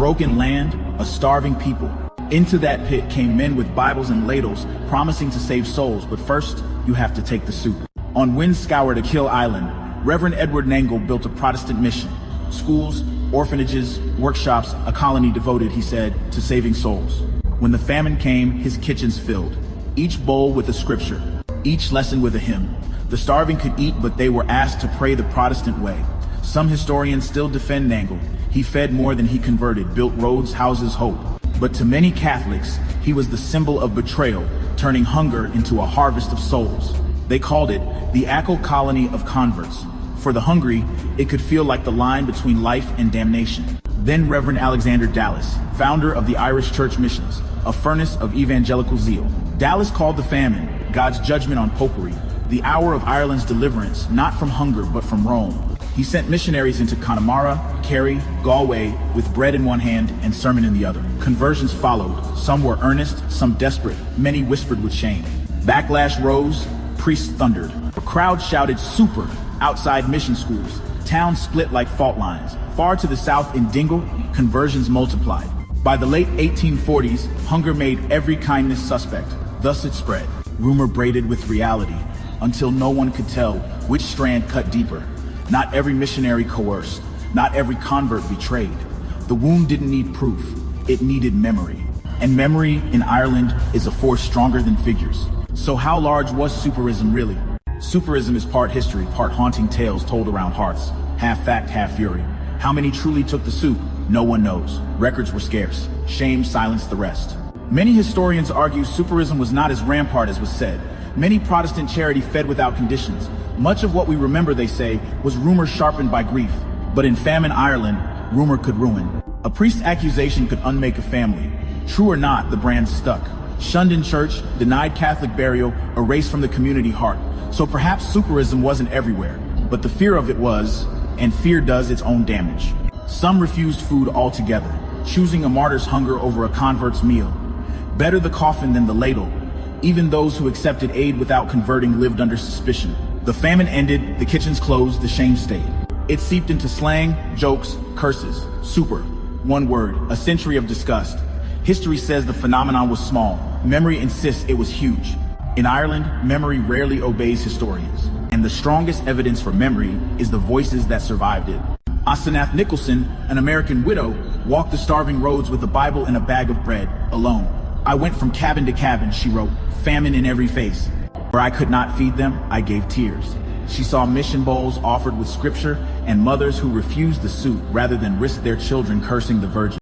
broken land, a starving people. Into that pit came men with Bibles and ladles, promising to save souls, but first, you have to take the soup. On wind-scoured Kill Island, Reverend Edward Nangle built a Protestant mission. Schools, orphanages, workshops, a colony devoted, he said, to saving souls. When the famine came, his kitchens filled, each bowl with a scripture, each lesson with a hymn. The starving could eat, but they were asked to pray the Protestant way. Some historians still defend Nangle. He fed more than he converted, built roads, houses, hope. But to many Catholics, he was the symbol of betrayal, turning hunger into a harvest of souls. They called it the Achill Colony of Converts. For the hungry, it could feel like the line between life and damnation. Then Reverend Alexander Dallas, founder of the Irish Church Missions, a furnace of evangelical zeal. Dallas called the famine God's judgment on popery, the hour of Ireland's deliverance, not from hunger but from Rome. He sent missionaries into Connemara, Kerry, Galway, with bread in one hand and sermon in the other. Conversions followed. Some were earnest, some desperate, many whispered with shame. Backlash rose, priests thundered. A crowd shouted "Soupér" outside mission schools. Towns split like fault lines. Far to the south in Dingle, conversions multiplied. By the late 1840s, hunger made every kindness suspect. Thus it spread, rumor braided with reality, until no one could tell which strand cut deeper. Not every missionary coerced, not every convert betrayed. The wound didn't need proof, it needed memory. And memory in Ireland is a force stronger than figures. So how large was Soupérism really? Soupérism is part history, part haunting tales told around hearths, half fact, half fury. How many truly took the soup? No one knows. Records were scarce. Shame silenced the rest. Many historians argue Soupérism was not as rampart as was said. Many Protestant charity fed without conditions. Much of what we remember, they say, was rumor sharpened by grief. But in famine Ireland, rumor could ruin. A priest's accusation could unmake a family. True or not, the brand stuck. Shunned in church, denied Catholic burial, erased from the community heart. So perhaps Soupérism wasn't everywhere, but the fear of it was, and fear does its own damage. Some refused food altogether, choosing a martyr's hunger over a convert's meal. Better the coffin than the ladle. Even those who accepted aid without converting lived under suspicion. The famine ended, the kitchens closed, the shame stayed. It seeped into slang, jokes, curses. Soupér, one word, a century of disgust. History says the phenomenon was small. Memory insists it was huge. In Ireland, memory rarely obeys historians. And the strongest evidence for memory is the voices that survived it. Asenath Nicholson, an American widow, walked the starving roads with a Bible and a bag of bread, alone. I went from cabin to cabin, she wrote, famine in every face. Where I could not feed them, I gave tears. She saw mission bowls offered with scripture and mothers who refused the soup rather than risk their children cursing the Virgin.